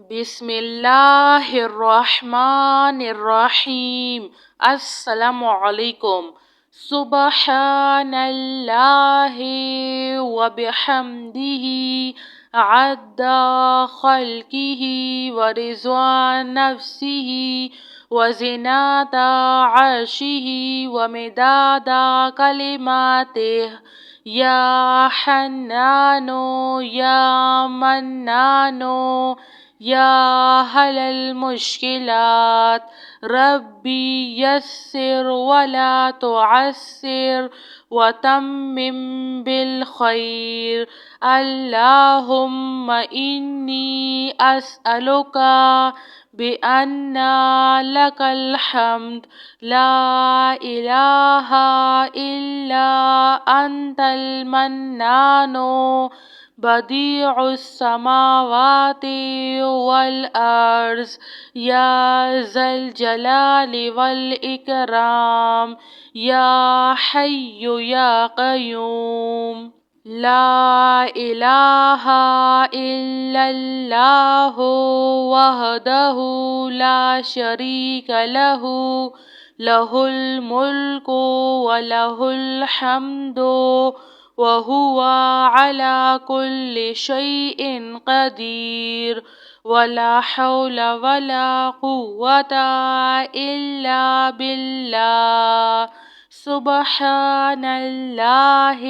بسم اللہ الرحمن الرحیم۔ السلام علیکم۔ سبحان اللہ وبحمدہ عد خلقہ ورضوان نفسہ وزنات عرشہ ومداد کلماتہ۔ یا حنان یا منان یا حل المشکلات، ربی یسر ولا تعسر وتمم بالخیر۔ اللہم انی اسألک بأن لک الحمد لا الہ الا انت المنان بدیع السماوات والارض یا ذا الجلال والاکرام یا حی یا قیوم۔ لا الہ الا اللہ وحدہ لا شریک لہ، لہ الملک ولہ الحمد وہو علی کل شیء قدیر۔ ولا حول ولا قوة الا باللہ۔ سبحان اللہ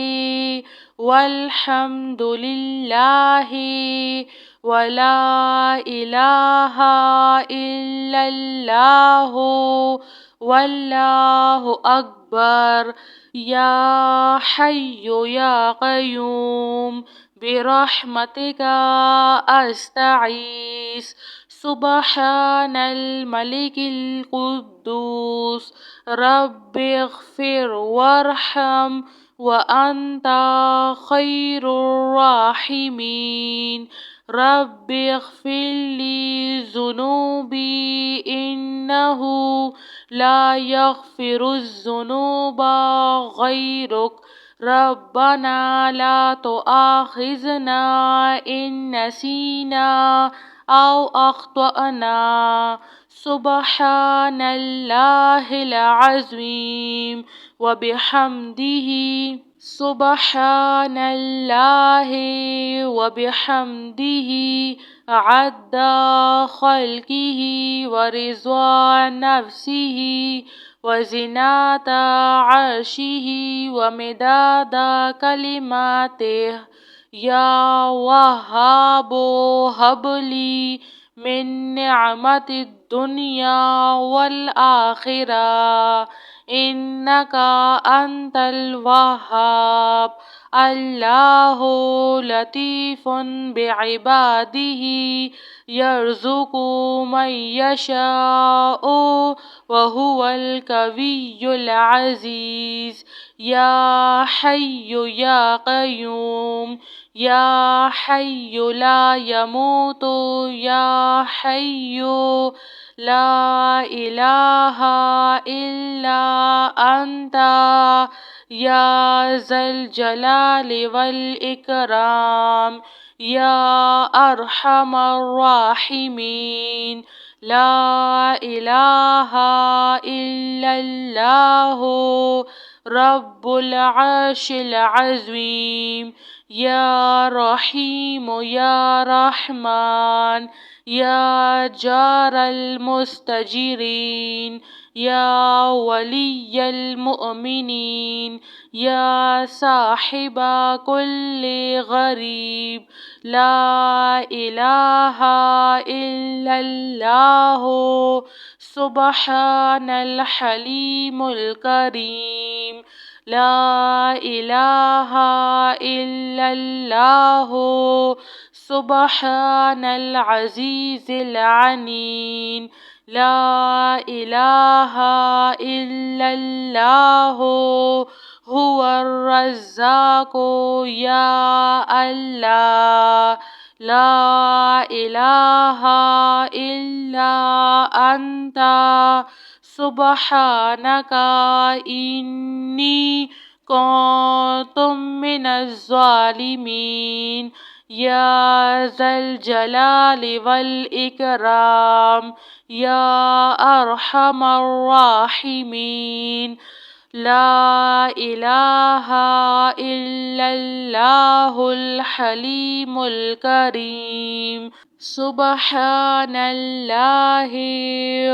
والحمد للہ ولا الہ الا اللہ واللہ اکبر۔ یا حی یا قیوم برحمتک استغیث۔ سبحان الملک القدوس رب اغفر وارحم وانت خیر الراحمین۔ رب اغفر لی ذنوبی انہ لا یغفر الذنوب غیرک۔ ربنا لا تؤاخذنا ان نسینا او اخطأنا۔ سبحان اللہ العظیم وبحمدہ۔ سبحان اللہ وبحمدہ عد خلقہ ورضوان نفسہ وزنات عرشہ ومداد کلماتہ۔ یا وہاب ہب لی من نعمت الدنیا والآخرہ انک انت الوہاب۔ اللہ لطیف بعبادہ یرزق من یشاء وہو القوی العزیز۔ یا حی یا قیوم یا حی لا یموت یا حی لا الہ الا انت یا ذا الجلال والاکرام یا ارحم الراحمین۔ لا الہ الا اللہ رب العرش العظیم۔ یا رحیم یا رحمن یا جار المستجیرین یا ولی المؤمنین یا صاحب کل غریب۔ لا الہ الا اللہ سبحان الحلیم الکریم۔ لا الہ الا اللہ سبحان العزیز العلیم۔ لا الہ الا اللہ هو الرزاق یا اللہ۔ لا الہ الا انت سبحانک انی کنت من الظالمین۔ يا ذا الجلال والإكرام يا أرحم الراحمين. لا إله إلا الله الحليم الكريم. سبحان الله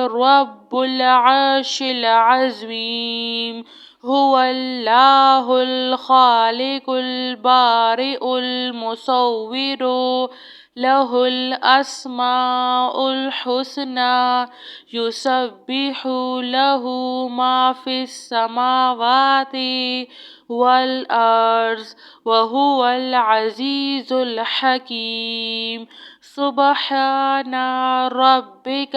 رب العرش العظيم. هو الله الخالق البارئ المصور له الأسماء الحسنى يسبح له ما في السماوات والأرض وهو العزيز الحكيم. سبحان ربك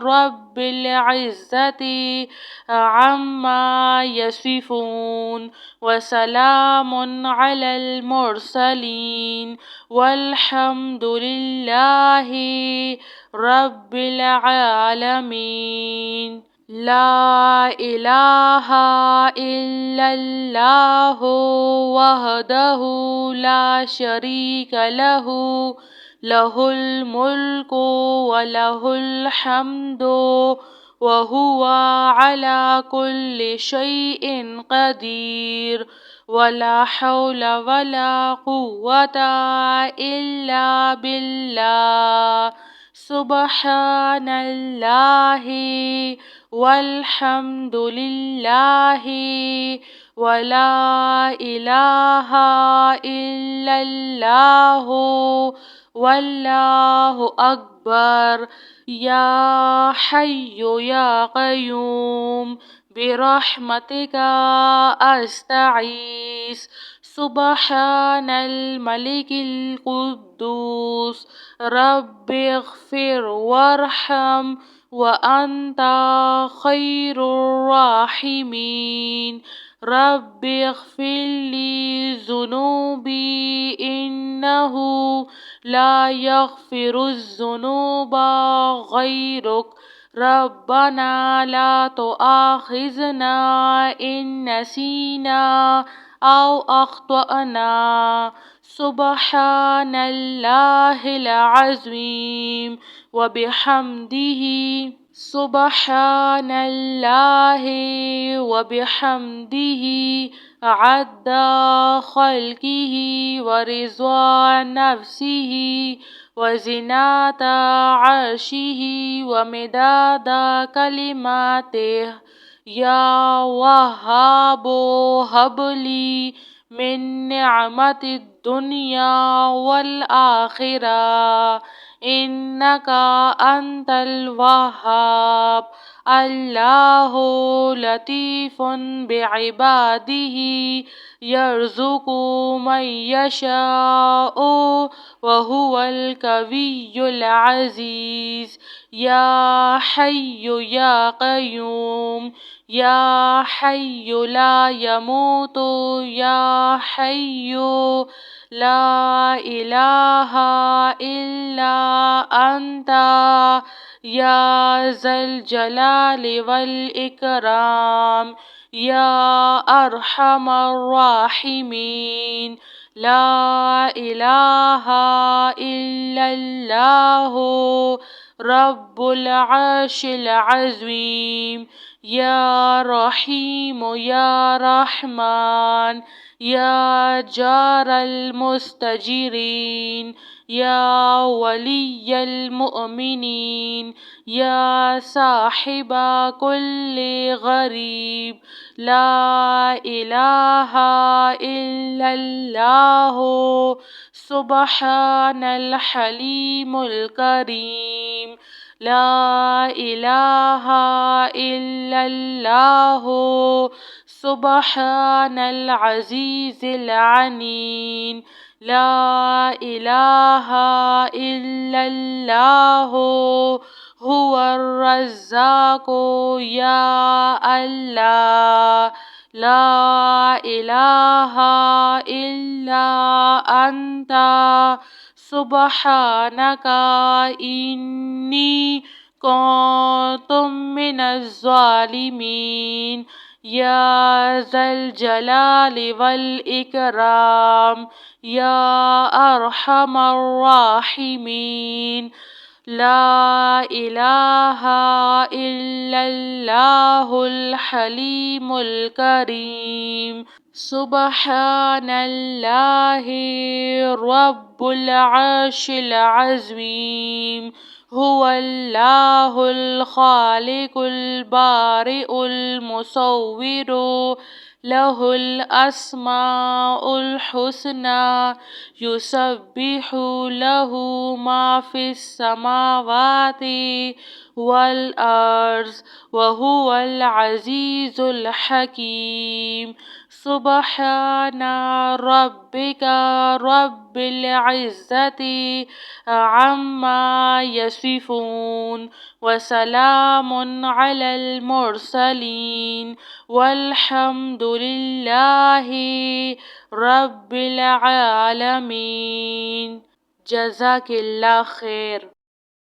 رب العزة عما يصفون وسلام على المرسلين والحمد لله رب العالمين. لا إله إلا الله وحده لا شريك له له الملك وله الحمد وهو على كل شيء قدير. ولا حول ولا قوة إلا بالله. سبحان الله والحمد لله ولا إله إلا الله والله أكبر. يا حي يا قيوم برحمتك أستغيث. سبحان الملك القدوس رب اغفر وارحم وأنت خير الراحمين. رب اغفر لي ذنوبي إنه لا يغفر الذنوب غيرك. ربنا لا تؤاخذنا إن نسينا أو أخطأنا. سبحان الله العظيم وبحمده. سبحان الله وبحمده عد خلقه ورضا نفسه وزنة عرشه ومداد كلماته. يا وهاب هب لي من نعمة الدنيا والآخرة إنك أنت الوهاب. الله لطيف بعباده يرزق من يشاء وهو القوي العزيز. يا حي يا قيوم يا حي لا يموت يا حي لا إله إلا أنت يا ذا الجلال والإكرام يا أرحم الراحمين. لا إله إلا الله رب العرش العظيم. يا رحيم يا رحمن يا جار المستجيرين يا ولي المؤمنين يا صاحب كل غريب. لا إله إلا الله سبحان الحليم الكريم. لا إله إلا الله سبحان العزيز العليم. لا إله إلا الله هو الرزاق يا الله. لا إله إلا أنت سبحانك إني كنت من الظالمين. يا ذا الجلال والإكرام يا أرحم الراحمين. لا إله إلا الله الحليم الكريم. سبحان الله رب العرش العظيم. هو الله الخالق البارئ المصور له الأسماء الحسنى يسبح له ما في السماوات والأرض وهو العزيز الحكيم. سبحان ربك رب العزة عما يصفون وسلام على المرسلين والحمد لله رب العالمين. جزاک اللہ خیر.